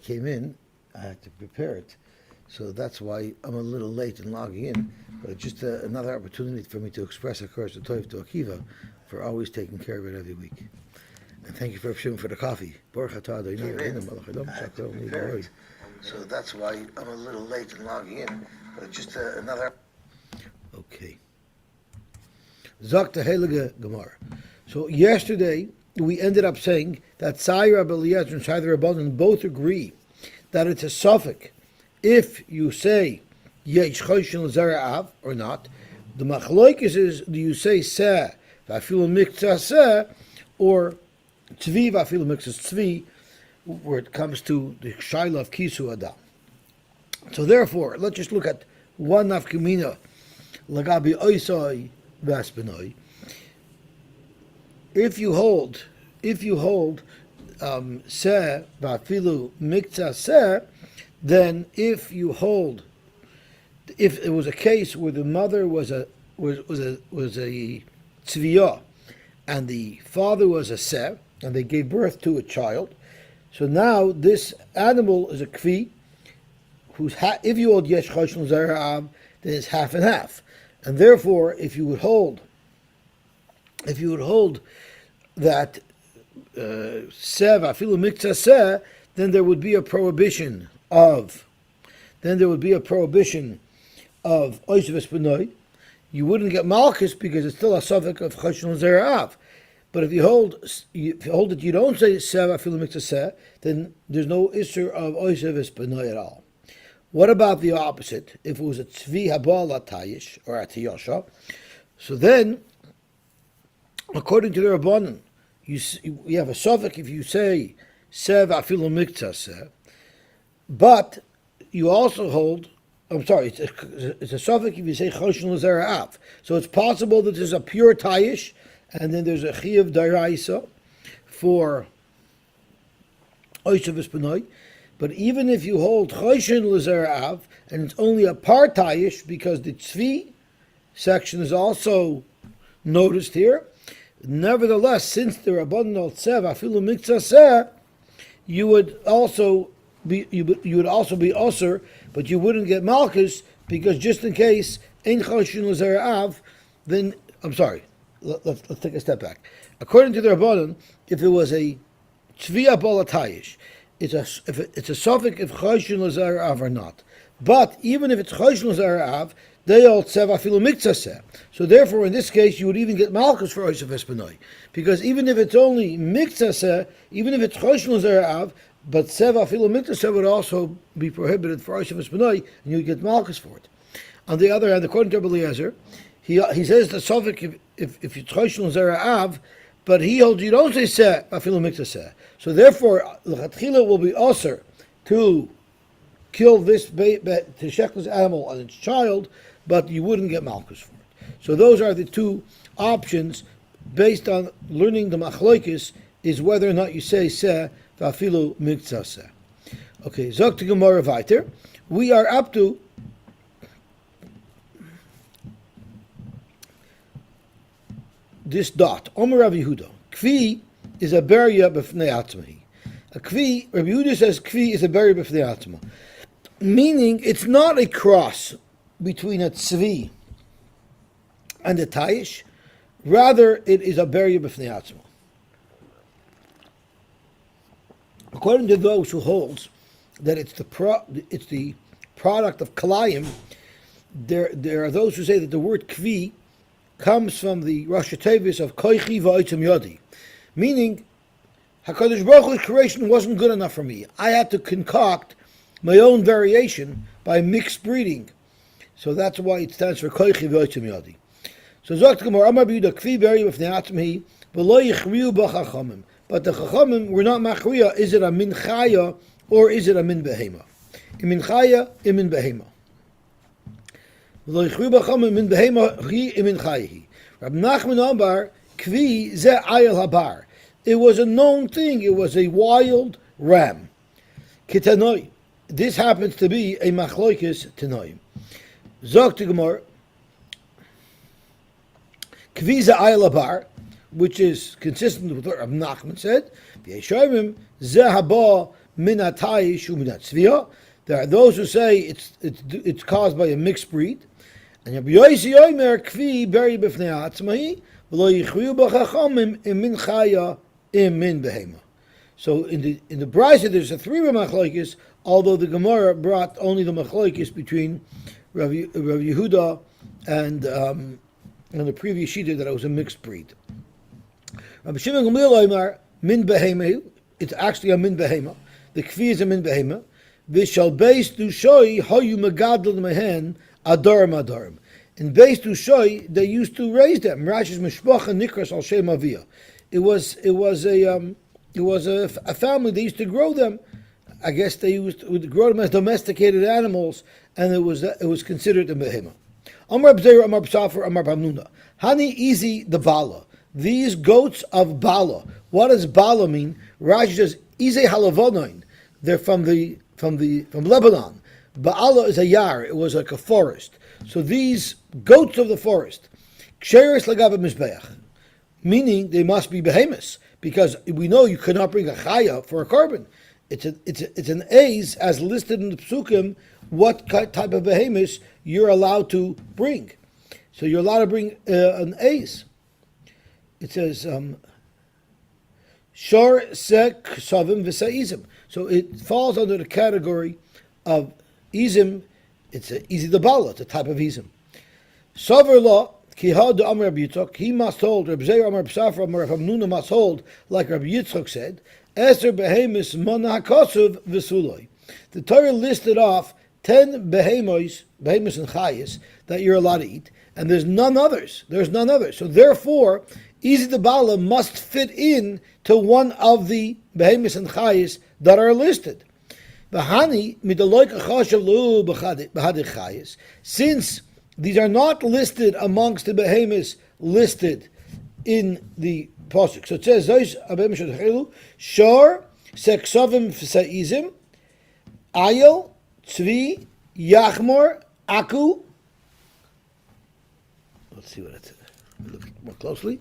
came in, I had to prepare it. So that's why I'm a little late in logging in. But it's just another opportunity for me to express a curse of Tov to Akiva for always taking care of it every week. And thank you for the coffee. So that's why I'm a little late in logging in. But it's just another... Okay. Zok the Heilige Gemara. So yesterday we ended up saying that Tzai Rabbi Eliezer and Tzai the Rabbanan both agree that it's a suffix if you say Yesh Choshen L'Zera Av or not. The Machloikis is, do you say Seh V'afilu Miktzah Seh or Tzvi V'afilu Miktzah Tzvi, where it comes to the Shaila of Kisu Adam. So therefore, let's just look at one nafkamina Lagabi Oisai V'Aspenoi. If you hold Seh V'afilu Miktzah Seh, then if it was a case where the mother was a tzviyah and the father was a seh, and they gave birth to a child, so now this animal is a kvi, who's if you hold yesh choshen zera av, then it's half and half, and therefore if you would hold that seh v'afilu miktzah seh, then there would be a prohibition of oisves benoi. You wouldn't get malchus because it's still a suffix of choshen zera av. But if you hold that you don't say seh v'afilu miktzah seh, then there's no issur of oisves benoi at all. What about the opposite? If it was a tzvi habal atayish or atiyosha, so then, according to the Rabbanan, you have a suffix if you say seh v'afilu miktzah seh. But you also hold, it's a suffix if you say choshen l'zera av. So it's possible that there's a pure tayish, and then there's a chiyuv daraisa for oishav espanoi. But even if you hold choshen l'zera av, and it's only a par tayish, because the tzvi section is also noticed here, nevertheless, since the Rabbanan al tzev afilu miktzah seh, you would also be osir, but you wouldn't get malchus, because just in case ein choshen l'zera av, then let's take a step back. According to the Rabbanan, if it was a tzvi abol atayish, it's a suffix if choshen l'zera av or not. But even if it's choshen l'zera av, they all tzev afilu miktzah seh. So therefore, in this case, you would even get malchus for oisef espanoi, because even if it's only miktzah seh, even if it's choshen l'zera av, but tzev afilu miktzah seh would also be prohibited for oisef espanoi, and you get malchus for it. On the other hand, according to Rabbi Eliezer, he says the suffix if it's choshen l'zera av, but he holds you don't say seh afilu miktzah seh. So therefore, l'chatchila will be osir to kill this to shech this animal and its child, but you wouldn't get malchus for it. So those are the two options based on learning the machloikis, is whether or not you say seh v'afilu miktzah seh. Okay, zok to Gemara weiter. We are up to this dot. Omer Rav Yehuda. Kvi is a beria b'fnei atzmahi. A kvi, Rabbi Yehuda says kvi is a beria b'fnei atzma, meaning it's not a cross between a tzvi and a tayish, rather it is a beria b'fnei atzma. According to those who holds that it's the product of kalayim, there are those who say that the word kvi comes from the Rosh Tevis of koichi v'oitzim yodi, meaning HaKadosh Baruch Hu's creation wasn't good enough for me. I had to concoct my own variation by mixed breeding. So that's why it stands for koichi v'oitzim yodi. So Zok Gemara Amar B'Yehuda Kvi beri b'fnei atzmahi v'lo yichriu b'chachamim. But the chachamim were not machriya. Is it a min chaya or is it a min behema? In min chaya, in min behema. V'lo yichriu b'chachamim min behema hi in min chayahi. Rab Nachman Amar Kvi ze ayel habar. It was a known thing. It was a wild ram. Kitanoi. This happens to be a machloikis tanoim. Zok to Gemara. Kvi ze ayel habar, which is consistent with what Rab Nachman said. V'yeshavim ze haba min hatayish u'min hatzvia. There are those who say it's caused by a mixed breed. And Rabbi Yosy Omer kvi beri b'fnei ha'atzmahi v'lo yichriu b'chachamim im min chaya im min behema. So in the Brisa there's a three machlokes, although the Gemara brought only the machlokes between Rav Yehuda and the previous shita that it was a mixed breed. Rabbi Shimon Gamliel Omer min behema. It's actually a min behema. The kvi is a min behema. V'shal beis dushoi hayu megadol mehen adarim adarim. In beis dushoi they used to raise them. Rashi's mishpacha nikras al shem aviyah. It was a family. They used to grow them. I guess they would grow them as domesticated animals, and it was considered a behema. Amar b'zeir, Amar b'safar, Amar b'amnuna. Hani izi the bala. These goats of bala. What does bala mean? Rashi says ize halavonain. They're from Lebanon. Baala is a yar. It was like a forest. So these goats of the forest, ksheris lagav mizbeach, meaning they must be behemoths, because we know you cannot bring a chaya for a carbon. It's an ace as listed in the psukim. What type of behemoths you're allowed to bring? So you're allowed to bring an ace. It says shor sek savim v'saizim. So it falls under the category of izim. It's a izi the bala. It's a type of izim. Sover law kihad Amar Rabbi Yitzchok. He must hold. Rabbi Zeir Amar B'Safra Amar Hamnuna must hold, like Rabbi Yitzchok said. Eser behemis mana hakosuv v'suloi. The Torah listed off 10 behemoths and chayis that you're allowed to eat, and there's none others. There's none others. So therefore, izi the bala must fit in to one of the behemoths and chayis that are listed. Since these are not listed amongst the behemoths listed in the pasuk, so it says shor seksavim f'saizim ayel tzvi yachmor aku. Let's see what it says. Look more closely.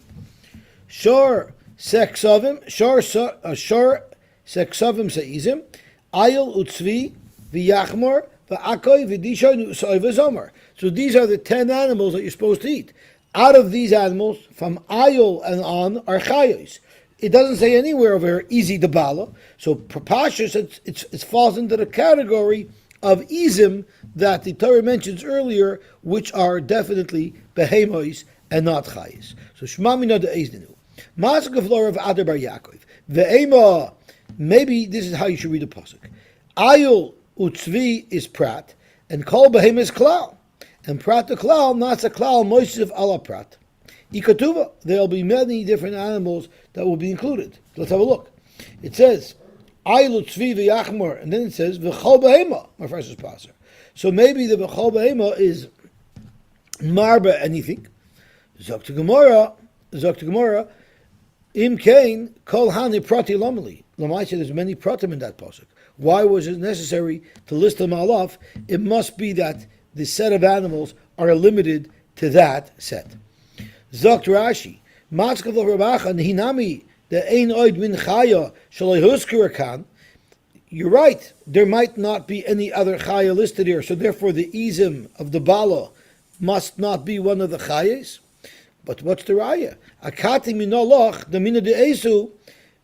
Shor seksavim shor seksavim saizim ayel utzvi v'yachmor v'akoy v'dishoy u'soy v'zomer. So these are the 10 animals that you're supposed to eat. Out of these animals, from ayel and on, are chayos. It doesn't say anywhere over here, izi the bala. So Pashas, it falls into the category of izim that the Torah mentions earlier, which are definitely behemoths and not chayos. So Shema Mina de'eznenu. Masak of Lora of Adar Bar Yaakov. Ve'ema, maybe this is how you should read the pasuk. Ayul utzvi is prat, and kol behem is klal. And prat to klal, not a klal, moishiv ala prat. Ikatuva, there'll be many different animals that will be included. Let's have a look. It says, Ayul utzvi v'yachmor, and then it says, v'chol behema, my first passer. So maybe the v'chol behema is marba anything. Zok to Gemara, Im kain kol hani prati lomeli. Lamaisa, there's many pratim in that pasuk. Why was it necessary to list them all off? It must be that the set of animals are limited to that set. Zokt Rashi, Matskav Rabacha Hinami the Ein Oid Min Chaya Shalai Husker Kan. You're right. There might not be any other chaya listed here, so therefore the izim of the bala must not be one of the chayas. But what's the raya? Akati minoloch the mina de esu.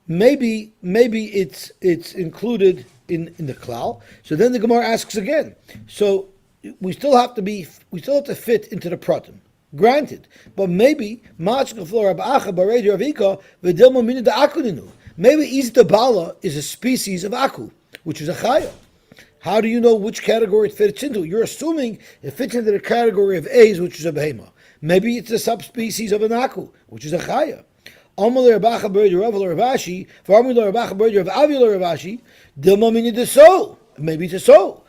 Maybe it's included in the klal. So then the Gemara asks again. So we still have to fit into the pratim. Granted, but maybe maybe Izdabala is a species of aku, which is a chaya. How do you know which category it fits into? You're assuming it fits into the category of A's, which is a behema. Maybe it's a subspecies of an aku, which is a chaya. Maybe it's a soul.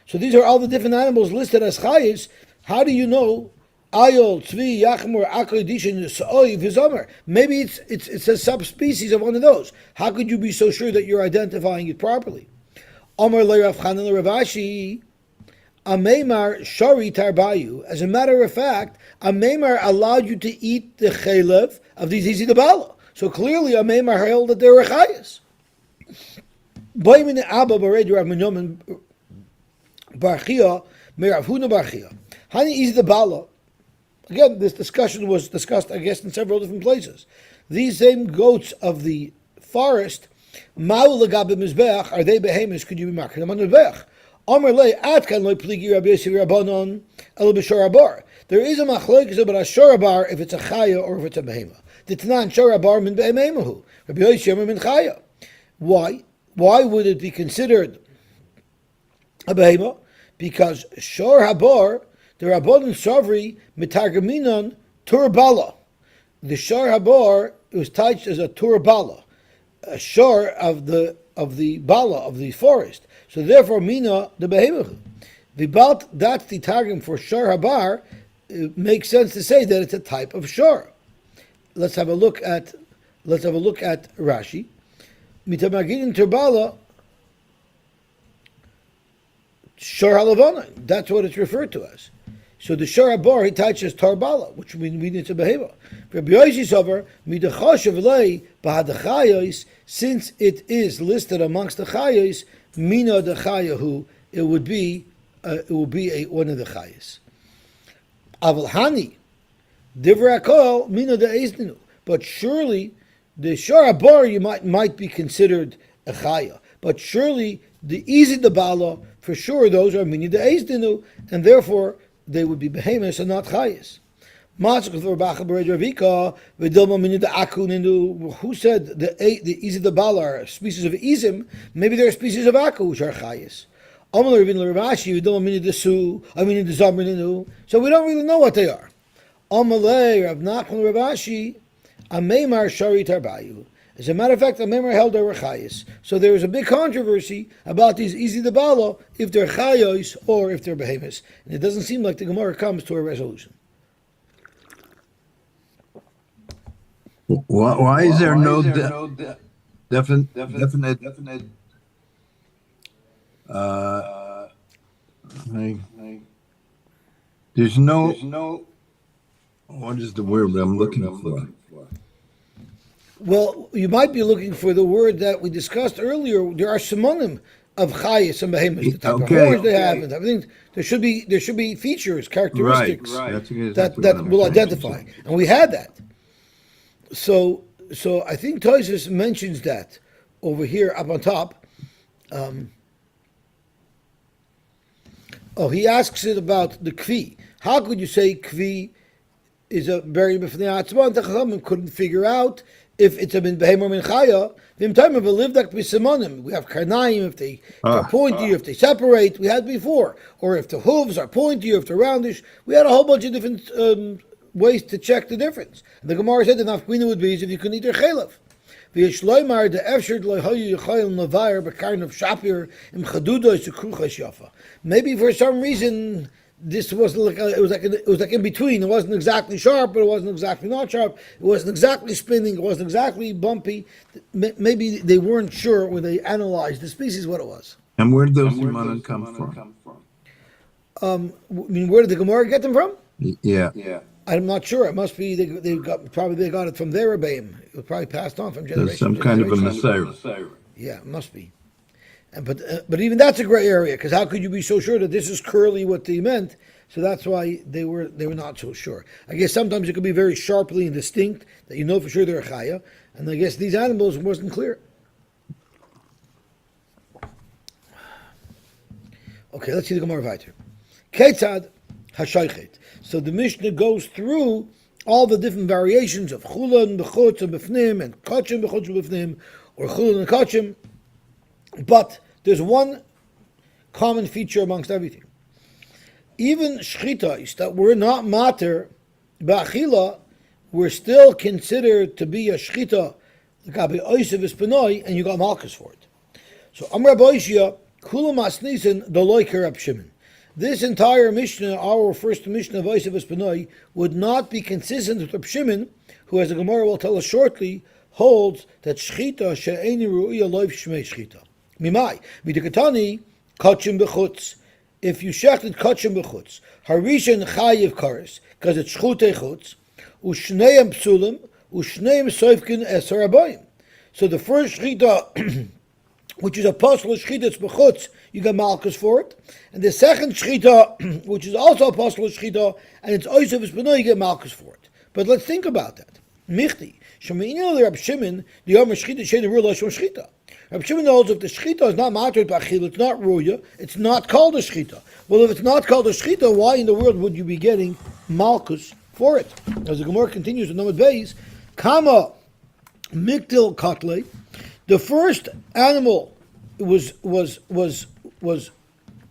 So these are all the different animals listed as chayas. How do you know? Ayol, tzvi, yachmor, akoy, dishin, so'oy, v'zomer. Maybe it's a subspecies of one of those. How could you be so sure that you're identifying it properly? Amar le'Rav Chanan le'Ravashi, Ameimar shari tarbayu. As a matter of fact, Ameimar allowed you to eat the chelev of these izidabala. So clearly, Ameimar held that they were chayas. Boimine Abba Bared Rav Menyomen Barchia Merav Huna Barchia. Hani is the Bala. Again, this discussion was discussed, I guess, in several different places. These same goats of the forest, Ma'u Lagabe Mizbeach, are they behemoths? Could you be marked them on the Mizbeach? Amar Le Atkan Lo Pligi Rabbi Yosy Rabbanon El B'Shor Abar. There is a machlokes about a Shor Abar if it's a Chaya or if it's a behemoth. The Tanan Shor Abar min behemoth. Rabbi Yosy Yomer min Chaya. Why? Why would it be considered a behemoth? Because Shor Habar, the Rabbanon Savri Mitargaminon Turbala. The Shor Habar was touched as a Turbala, a shore of the Bala, of the forest. So therefore, Mina the behemoth. The Balt, that's the targum for Shor Habar. It makes sense to say that it's a type of shor. Let's have a look at Rashi. Mitamagin Turbala. Shor Halavana, that's what it's referred to as. So the Shor Habar he touches Tarbala, which means it's a behemoth. Rabbi Yosy Sover midachashav lei bahadachayos, since it is listed amongst the chayos, mina the chayahu, it will be one of the chayos. Aval hani divrakol mina the ezdinu, but surely the Shor Habar you might be considered a chaya, but surely the easy the bala, for sure those are mini the ezdinu, and therefore they would be behemoths and not chayas. Who said the easy the bala are species of izim? Maybe there are species of aku which are chayas. So we don't really know what they are. As a matter of fact, the Memar held they were chayos. So there is a big controversy about these easy the bala, if they're chayos or if they're behemoths. And it doesn't seem like the Gemara comes to a resolution. Why is there no definite there's no what is the word I'm looking for? Well, you might be looking for the word that we discussed earlier. There are simonim of chayas and behemoths, the type of horns they have, and everything. There should be features, characteristics that will identify, and we had that. So I think Tosfos mentions that over here up on top. He asks it about the kvi. How could you say kvi is a very b'fnei atzma? The Chachamim couldn't figure out if it's a min behem or min chaya. The time of a livdak b'simonim, we have karnaim, if they are pointy, if they separate, we had before, or if the hooves are pointy, or if they're roundish. We had a whole bunch of different ways to check the difference. And the Gemara said the nafkina would be if you couldn't eat your chaylev. V'yishloimar the efshert lo'hoyu yichayil navayer b'karn of shapir im chadudo yisukruchas yafa. Maybe for some reason this was like it was like in between. It wasn't exactly sharp, but it wasn't exactly not sharp. It wasn't exactly spinning. It wasn't exactly bumpy. Maybe they weren't sure when they analyzed the species what it was. And where did those simanim come from? I mean, where did the Gemara get them from? Yeah. I'm not sure. It must be they got it from their Rebbeim. It was probably passed on from generation. There's some kind of a messiah. Yeah, it must be. But even that's a gray area, because how could you be so sure that this is curly what they meant? So that's why they were not so sure. I guess sometimes it could be very sharply and distinct that you know for sure they're a chaya, and I guess these animals wasn't clear. Okay, let's see the Gemara weiter. Ketzad hashoichet. So the Mishnah goes through all the different variations of chulin, bechutz, and befnim, and kachim, bechutz, and befnim, or chulin and kachim. But there's one common feature amongst everything. Even shchitas that were not mater ba'achila were still considered to be a shchita, l'gabe oisev espenoi, and you got malchus for it. So Amar Boishia, kulam asnisen doloi kerab Shimon. This entire Mishnah, our first Mishnah of Oisev espenoi, would not be consistent with Reb Shimon, who, as the Gemara will tell us shortly, holds that shchita she'eni ru'ya loiv shmei shchita. Mimai, midikatani, kachim bechutz. If you shechted kachim bechutz, harishan chayiv kares, because it's shchutei chutz, ushneim psulim, ushneim soifkin eser abayim. So the first shchita which is a apostle shchita, it's bechutz, you get malchus for it. And the second shchita, which is also a apostle shchita, and it's oisav espino, you get malchus for it. But let's think about that. Michti, shemeinu le Rab Shimon, the yom shchita shein rula shom shchita. Rab Shimon knows if the shchita is not matrid b'achil, it's not ruya, it's not called a shchita. Well, if it's not called a shchita, why in the world would you be getting malchus for it? As the Gemara continues in Nomad Beis, Kama Miktil Katle, the first animal was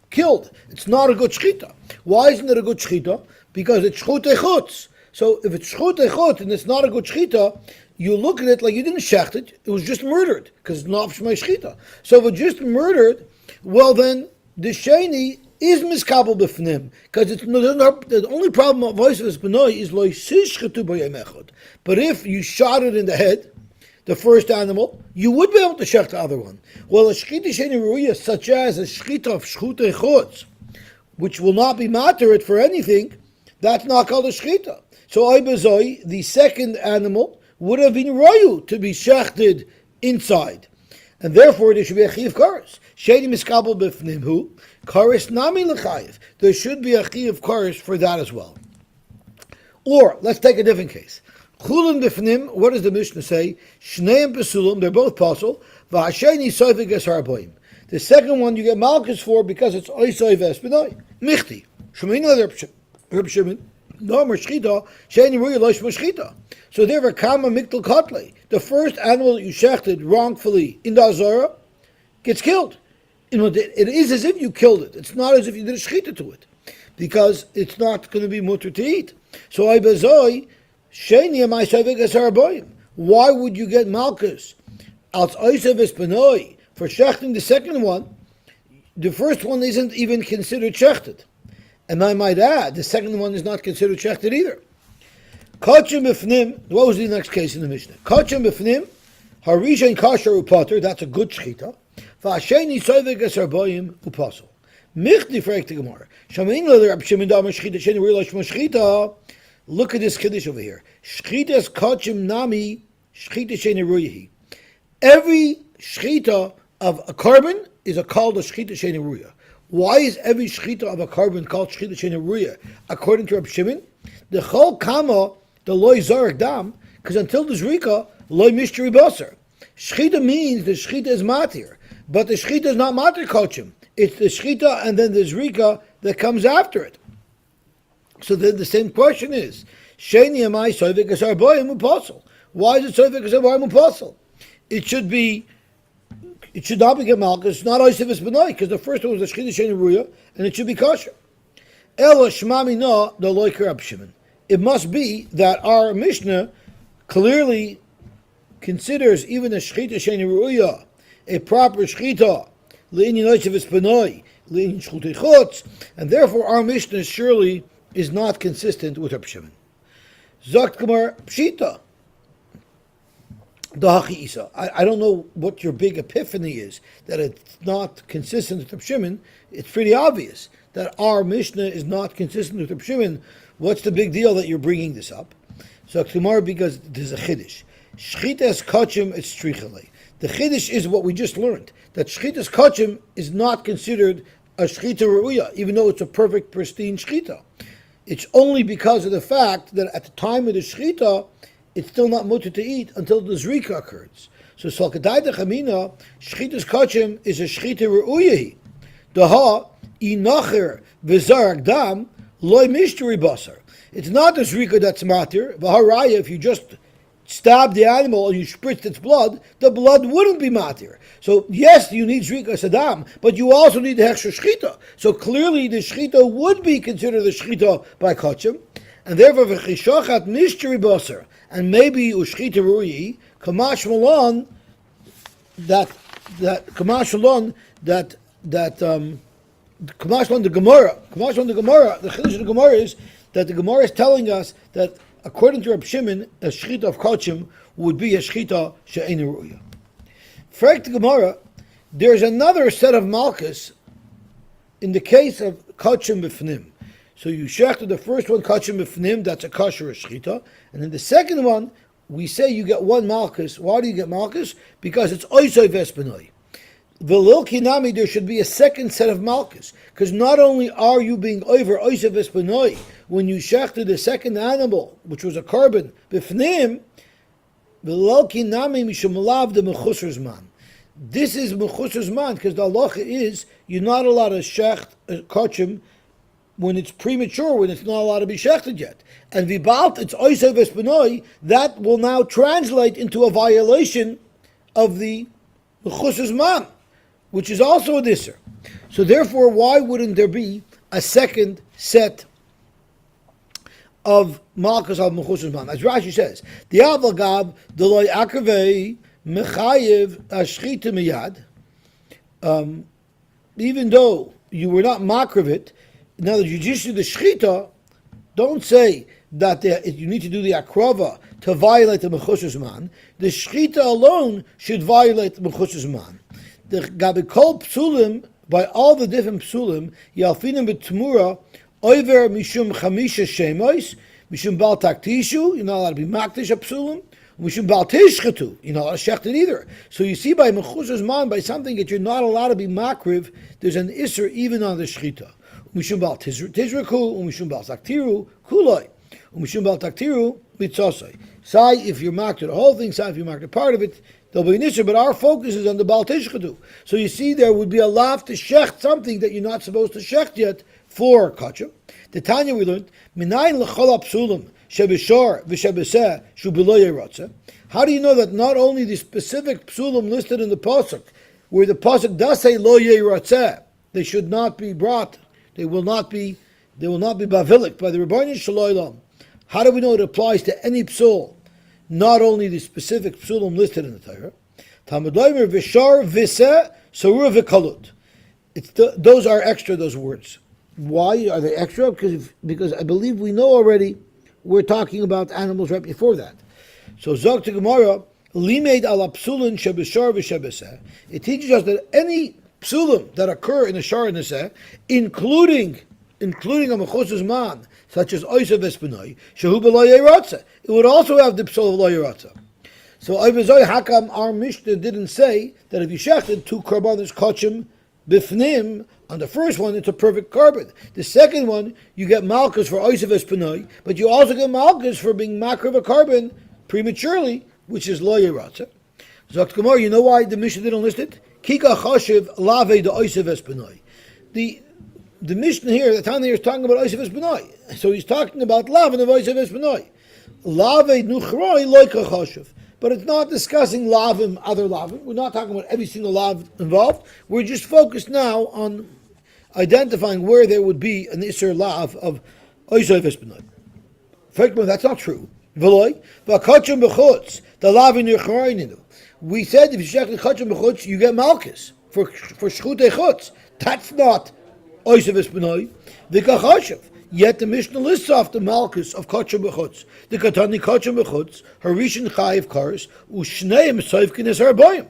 killed. It's not a good shchita. Why isn't it a good shchita? Because it's shchut echutz. So if it's shchut echut and it's not a good shchita, you look at it like you didn't shecht it. It was just murdered because it's not shmei shchita. So if it's just murdered, well then the sheni is miskabel b'fnim because it's the only problem of voice of benoi is lo yishchetu b'yom echad. But if you shot it in the head, the first animal, you would be able to shecht the other one. Well, a shchita sheni ruya, such as a shchita of shchut echutz, which will not be matter for anything, that's not called a shchita. So Oibazoi, the second animal, would have been royu to be shechted inside. And therefore there should be a chiv kares. Sheni miskabel b'fnim hu, kares nami l'chayiv. There should be a chiv kares for that as well. Or, let's take a different case. Chullin b'fnim, what does the Mishnah say? Shneim pesulim, they're both pasul. V'hasheni soifik es harboim. The second one you get malchus for because it's oisoi v'espinoi. Michti. Shemeinu Reb Shimon. No shchita, sheni ruya lo shchita. So therefore, kama miktel kotle, the first animal that you shechted wrongfully in the azara gets killed. It is as if you killed it. It's not as if you did a shchita to it, because it's not going to be mutter to eat. So I bezoi sheni amai shavik asaraboyim. Why would you get malchus als oisev espenoi for shechting the second one? The first one isn't even considered shechted. And I might add, the second one is not considered shechted either. Kachim b'fnim, what was the next case in the Mishnah? Kachim b'fnim, harishan kasher upater, that's a good shechita. V'asheni soivek esarboyim upasol. Michti fragt the Gemara. Shamein le Rab Shimon damar shechita sheni ruya lo shechita. Look at this kiddush over here. Shechitas kachim nami shechita sheni ruyahi. Every shechita of a carbon is called a shechita sheni ruya. Why is every shechita of a carbon called shechita sheni ruya? According to Rab Shimon, the chol kama, the loy zarek dam, because until the zrika, loy mishteri basar. Shechita means the shechita is matir, but the shechita is not matir kachim. It's the shechita and then the zrika that comes after it. So then the same question is, sheni amai soivik asar boyim uposel. Why is it soivik asar boyim uposel? It should not be gemalchus. It's not oisiv benoi because the first one was the shechita sheni ruya, and it should be kosher. Ela shmami na the loiker Rab Shimon. It must be that our Mishnah clearly considers even a shechita sheni ruya a proper shechita le'inyan oisiv benoi le'inyan shchut echutz, and therefore our Mishnah surely is not consistent with Rab Shimon. Zakt Gemara pshita. I don't know what your big epiphany is, that it's not consistent with Reb Shimon. It's pretty obvious that our Mishnah is not consistent with Reb Shimon. What's the big deal that you're bringing this up? So tomorrow, because there's a chiddush. Shchitas kachim et strichale. The chiddush is what we just learned, that shchitas kachim is not considered a shchita ruya, even though it's a perfect, pristine shchita. It's only because of the fact that at the time of the shchita, it's still not mutter to eat until the zrika occurs. So salkadai dechamina, shchitas kachim is a shchita ru'uyahi. Daha inacher v'zarak dam loy mishteri basar. It's not the zrika that's matir. V'haraya, if you just stab the animal and you spritz its blood, the blood wouldn't be matir. So yes, you need zrika sadam, but you also need the hechsher shchita. So clearly the shchita would be considered the shchita by kachim, and therefore v'chishachat mishteri basar. And maybe ushchita ruyi kamash malon that kamash malon the Gemara the chiddush of the Gemara is that the Gemara is telling us that according to Reb Shimon a shchita of kachim would be a shchita she'ein ruya. For the Gemara, there's another set of malchus in the case of kachim b'fnim. So you shechted the first one, kachim b'fnim, that's a kosher shchita. And then the second one, we say you get one malchus. Why do you get malchus? Because it's oisoi vespenoi. V'lil kinami, there should be a second set of malchus, because not only are you being over oisav espanoi when you shechted the second animal, which was a carbon b'fnim, v'lil kinami mishum lav de mechusar zman. This is mechusar zman because the halacha is you're not allowed to shecht a kachim when it's premature, when it's not allowed to be shechted yet. And vibalt, it's oisav espanoi, that will now translate into a violation of the mechusar zman, which is also a disser. So therefore, why wouldn't there be a second set of malchus of mechusar zman? As Rashi says, the avagab deloy akavei mechayev ashchita miyad. Even though you were not makravit, now that you just do the shchita, don't say that you need to do the akrava to violate the mechusar zman. The shchita alone should violate the mechusar zman. The gabikol psulim, by all the different psulim, yalfinim b'tmura over mishum chamisha shemois, mishum bal taktishu, you're not allowed to be maktish a psulim, mishum bal tishchetu, you're not allowed to shecht it either. So you see by mechusar zman, by something that you're not allowed to be makriv, there's an isser even on the shchita. Mishum bal tizraku, mishum bal taktiru, kuloi, mishum bal taktiru, mitzosai. Say if you're marked the whole thing, say if you're marked a part of it, there'll be an issue, but our focus is on the Baal Tishchadu. So you see there would be a lav to shecht something that you're not supposed to shecht yet for kachim. The Tanya we learned, Minayin l'chol ha'psulim shebeshor v'shebeseh shu b'lo yeratze. How do you know that not only the specific psulim listed in the pasuk, where the pasuk does say lo yeratze, they should not be brought, they will not be bavilik by the Rebbeinu Shalom. How do we know it applies to any psul? Not only the specific psulim listed in the Torah. Talmud Leimer v'shar v'seh sarur v'kalut. Those are extra, those words. Why are they extra? Because I believe we know already we're talking about animals right before that. So Zog to Gemara, limeid ala psulin shebeshar v'shebeseh. It teaches us that any psulim that occur in the shar and the seh, including a mechusar zman, such as oisav espanoi, shehu b'lo yeratze, it would also have the psul of lo yeratze. So Oivazoi Hakam, our Mishnah didn't say that if you shechted two karbanos kachim bifnim, on the first one it's a perfect carbon. The second one you get malchus for oisav espanoi, but you also get malchus for being makar of a carbon prematurely, which is lo yeratze. Zok Gemara, you know why the Mishnah didn't list it? Kika chashiv lave the oisav espanoi. The Mishnah here, the Tanya here is talking about oisav espanoi. So he's talking about lav and the oisav espanoi. Lave nuchroi loika chashiv. But it's not discussing lavim, other lavim. We're not talking about every single lav involved. We're just focused now on identifying where there would be an isser lav of oisav espanoi. That's not true. V'loi, v'kachim b'chutz, the lavin nuchroi. We said if you shech the kachim b'chutz, you get malchus for shchutei chutz. That's not oisav espanoi. V'kachashiv. Yet the Mishnah lists off the malchus of kachim b'chutz. The katani kachim b'chutz, harishin chayiv kares, u'shneim soifkin es harboyim.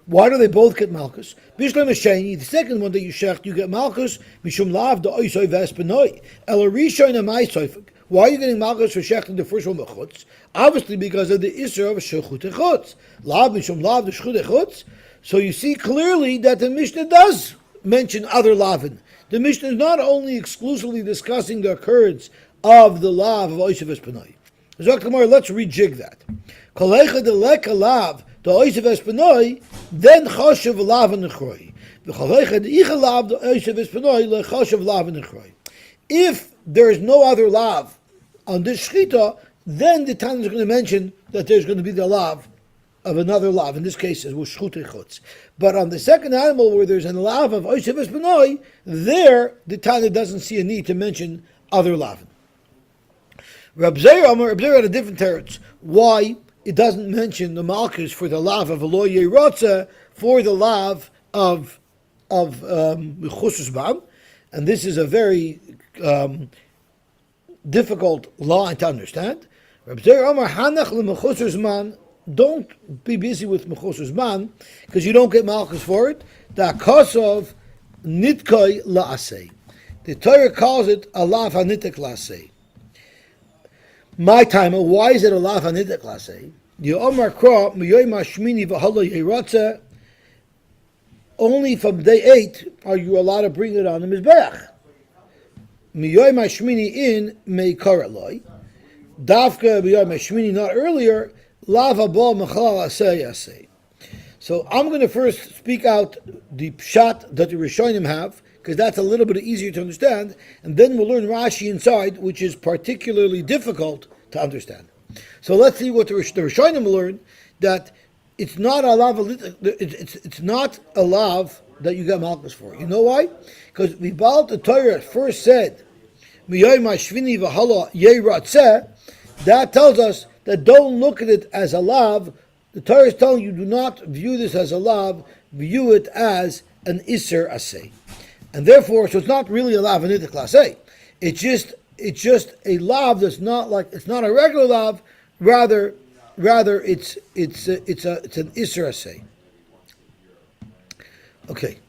Why do they both get malchus? Bishlam Hasheni, the second one that you shecht, you get malchus, mishum lav the oisav espanoi. El harishin amai soifik. Why are you getting malchus for shechting the first one b'chutz? Obviously because of the isser of shechutei chutz. Lav mishum lav the shechutei chutz. So you see clearly that the Mishnah does mention other lavin. The Mishnah is not only exclusively discussing the occurrence of the lav of oisav espanoi. Let's rejig that. Kolecha de leka lav the oisav espanoi, then chashav lav nechroi. V'kolecha de icha lav the oisav espanoi le chashav lav nechroi. If there is no other lav on this shchita, then the Tanya is going to mention that there's going to be the lav of another lav. In this case, it was shchutei chutz. But on the second animal, where there's a lav of oisav espanoi, there the Tanya doesn't see a need to mention other lav. Reb Zeir had a different teretz. Why it doesn't mention the malchus for the lav of lo yeratze for the lav of mechusar zman, and this is a very difficult line to understand. Reb Zeir Amar hanach lemechusar zman. Don't be busy with mechusar zman because you don't get malchus for it. The akosov nitkai laasei. The Torah calls it a lav hanitek laasei. My time, why is it a lav hanitek laasei? The Omar Kra miyoy mashmini v'halo yeratze only from day 8 are you allowed to bring it on the Mizbeach. Miyoy Mashmini in Meikar Eloi. Dafka Miyoy Mashmini, not earlier, Lava Bal Mechalal Asay Asay. So I'm going to first speak out the pshat that the Rishonim have, because that's a little bit easier to understand, and then we'll learn Rashi inside, which is particularly difficult to understand. So let's see what the Rishonim learn, that it's not a lav, it's not a lav that you get malchus for. You know why? Because the Torah first said, Miyoy Mashvini v'hala yeratzeh, that tells us that don't look at it as a lav. The Torah is telling you, do not view this as a lav, view it as an iser asay. And therefore, so it's not really a lav anitik lasay. It's just a lav that's not like, it's not a regular lav, rather it's an iser asay. Okay.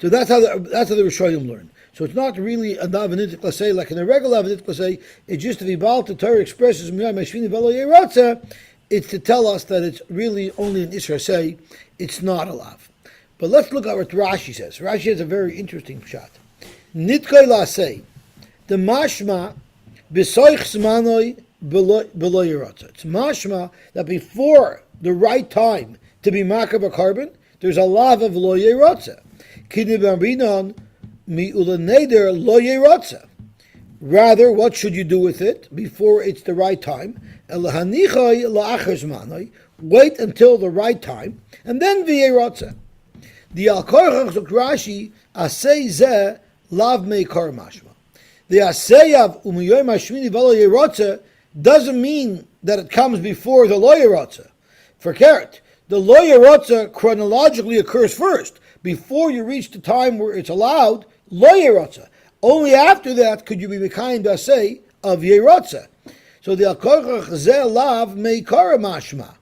So that's how the Rishonim learn. So it's not really a lav anitik lasay like in a regular lav anitik lasay. It's just the Baal the Torah expresses miyah meshvini v'lo yeratzeh. It's to tell us that it's really only an Isra say, it's not a lav. But let's look at what Rashi says. Rashi has a very interesting shot. Nitkoy lasei, the mashma b'soich zmanoi b'lo yeratzeh. It's mashma that before the right time to be makar b'karban, there's a lav of lo yeratzeh. K'nibabinon mi'ulaneder lo yeratzeh. Rather, what should you do with it before it's the right time? Wait until the right time, and then v'yeratzeh. The Al-Korach Rashi asay zeh lav meikar mashma. The asay of umiyoy mashmini v'lo yeratzeh doesn't mean that it comes before the lo yeratzeh. Forget it. The lo yeratzeh chronologically occurs first. Before you reach the time where it's allowed, lo yeratzeh. Only after that could you be mekayim asay of yeratzeh. So the al-korach zeh lav meikar mashma.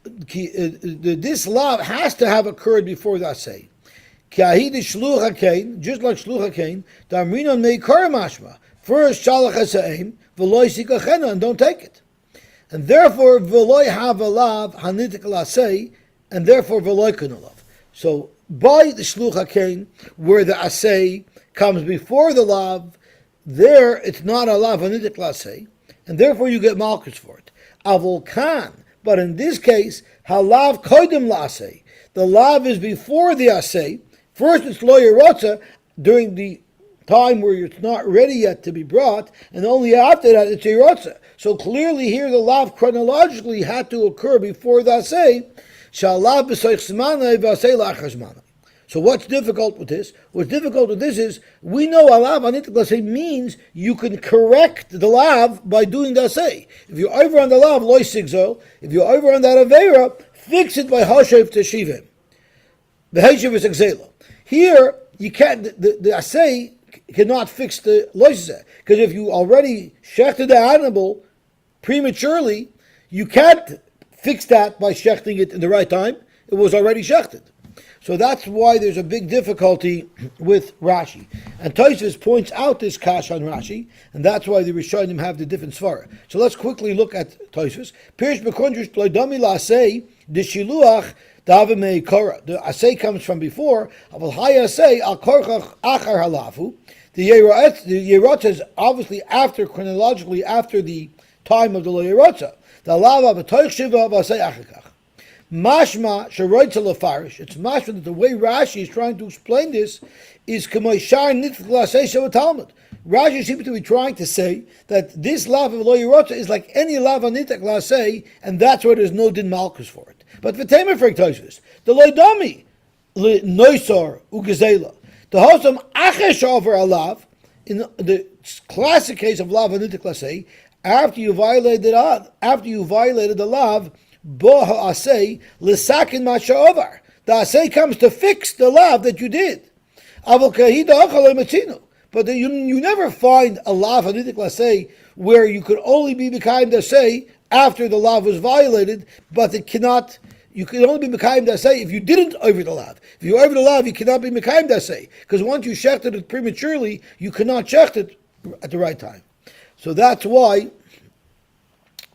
This lav has to have occurred before the asay. Ki ahid shluch hakein, just like shluch hakein, damrinon meikar mashma. First shalach hasaim v'loy sikachena, and don't take it. And therefore v'loy have a lav hanitik lasay, and therefore v'loy kunalav. So by the shluch hakein, where the asay comes before the lav, there it's not a lav hanitik lasay, and therefore you get malchus for it. Avol kan, but in this case, halav kodim lasay. The lav is before the asay. First it's lo yeratzeh during the time where it's not ready yet to be brought, and only after that it's yeratzeh. So clearly here the lav chronologically had to occur before the asay. Shalav b'soich zmanai v'asay lachar zmanai. So what's difficult with this? What's difficult with this is, we know a lav anitik lasay means you can correct the lav by doing the asay. If you're over on the lav, loy sigzol. If you're over on that avera, fix it by hashev teshivim. The hashev is exela. Here, you can't, the asay cannot fix the loy sigzol. Because if you already shechted the animal prematurely, you can't fix that by shechting it in the right time. It was already shechted. So that's why there's a big difficulty with Rashi. And Tosfos points out this kash on Rashi, and that's why the Rishonim have the different svara. So let's quickly look at Tosfos. Pirish b'kondrish loydami la'asei the shiluach davimei kora. The asay comes from before. Aval hay asay al korchach achar halafu. The yerotza is obviously after, chronologically after the time of the lo yerotza. The lava b'toich shiva v'asay achakach. Mashma sheroitza lefarish. It's mashma that the way Rashi is trying to explain this is k'moishar nitfik lasei shel Talmud. Rashi seems to be trying to say that this lav of lo yirotza is like any lav on nitak lasei, and that's why there's no din malchus for it. But v'temer for Tosfos, the loydami noisar ugezela, the hosam achesh over a lav, in the classic case of lav on nitak lasei, after you violated the lav. Bo ha'asei l'sakin masha'ovar. The asay comes to fix the lav that you did. But you never find a lav hanitik lasei where you could only be mekayim dasei after the lav was violated, but it cannot. You can only be mekayim dasei if you didn't over the lav. If you over the lav, you cannot be mekayim dasei, because once you shechted it prematurely, you cannot shecht it at the right time. So that's why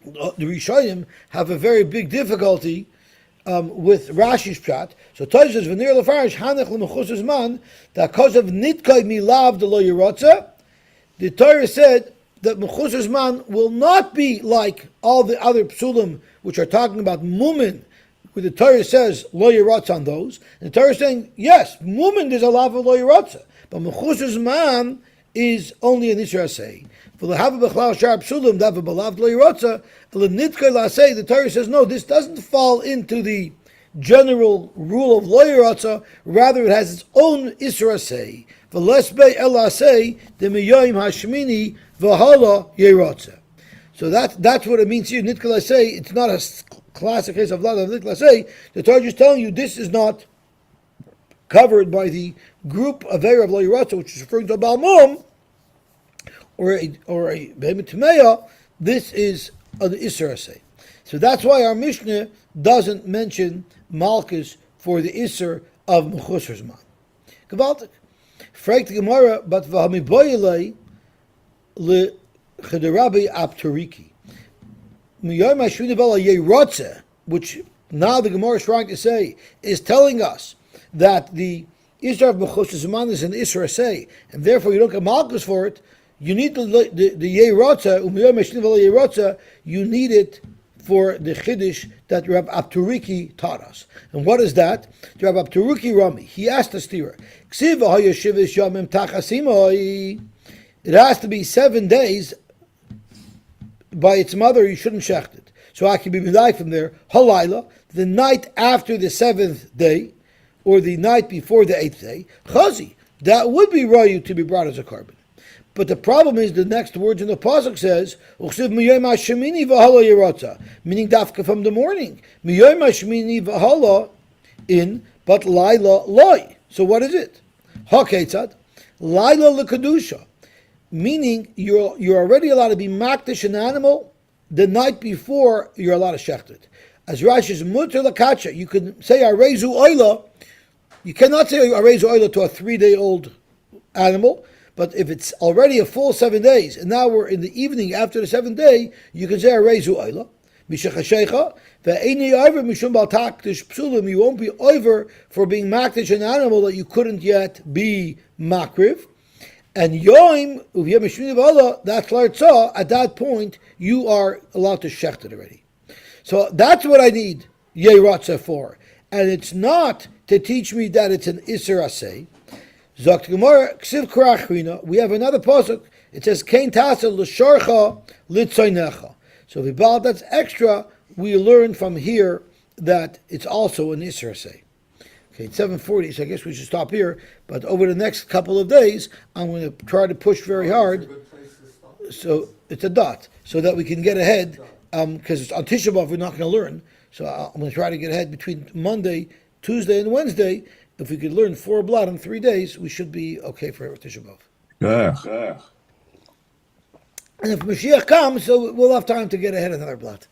the Rishonim have a very big difficulty with Rashi's pshat. So Tosh says, "V'nir lefarish hanech l'mechusas man that because of nitkai milav de lo yirotza." The Torah said that mechusas man will not be like all the other psulim which are talking about mumin, where the Torah says lo yirotza on those. And the Torah is saying, yes, mumin is a lav of lo yirotza, but mechusas man is only an isra say. For the hava bechlal shar psulim dava balav lo yirotza, the Torah says no, this doesn't fall into the general rule of lo yirotza. Rather, it has its own isra say. V'lesbei ela say the miyoyim hashmini v'hala yirotza. So that's what it means here. Nitkala say, it's not a classic case of Vlad of Nitkala say. The Torah is telling you this is not covered by the group of Erev Lo Yirotza, which is referring to a Balmum or a Behemoth Tmeya. This is an Isser say. So that's why our Mishnah doesn't mention Malchus for the Isser of Mechusar Zman. Gewaltig. Fragt the Gemara, but v'hamiboyelei le Chederabi Apturiki. Which now the Gemara is trying to say is telling us that the Isra of Mechusar Zman is an Isra say, and therefore you don't get Malchus for it. You need the Yerotza, you need it for the Chiddush that Rab Apturiki taught us. And what is that? Rab Apturiki Rami, he asked the stira, it has to be 7 days by its mother, you shouldn't shecht it. So I can be medayik from there, halayla, the night after the 7th day, or the night before the 8th day, chazi, that would be rayu to be brought as a carbon. But the problem is the next words in the pasuk says, meaning dafka from the morning. In, but laila loy. So what is it? Haketzad, laila lekadusha. Meaning you're already allowed to be makdish an animal the night before you're allowed to shecht it. As Rashi's muter lakacha, you can say arezu oila. You cannot say arezu oila to a 3-day-old animal, but if it's already a full 7 days, and now we're in the evening after the 7th day, you can say arezu oila. You won't be over for being makdish an animal that you couldn't yet be makriv. And Yoim, that's Lartzah, at that point, you are allowed to shecht it already. So that's what I need Yeratza for. And it's not to teach me that it's an Isser Aseh. Zokt Gemara, Ksiv Karachrina, we have another pasuk. It says, Kein Tasa L'Sharcha Litzaynecha. So if that's extra, we learn from here that it's also an Isser Aseh. Okay, it's 7:40, so I guess we should stop here. But over the next couple of days, I'm going to try to push very hard. So it's a dot, so that we can get ahead. Because it's on Tisha B'Av, we're not going to learn. So I'm going to try to get ahead between Monday, Tuesday, and Wednesday. If we could learn 4 blot in 3 days, we should be okay for Tisha B'Av. Yeah. And if Mashiach comes, so we'll have time to get ahead another blot.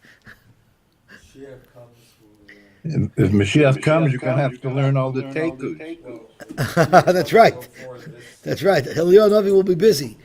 If Mashiach comes, you're going to have to learn all the tekus. That's right. That's right. Eliyahu Navi will be busy.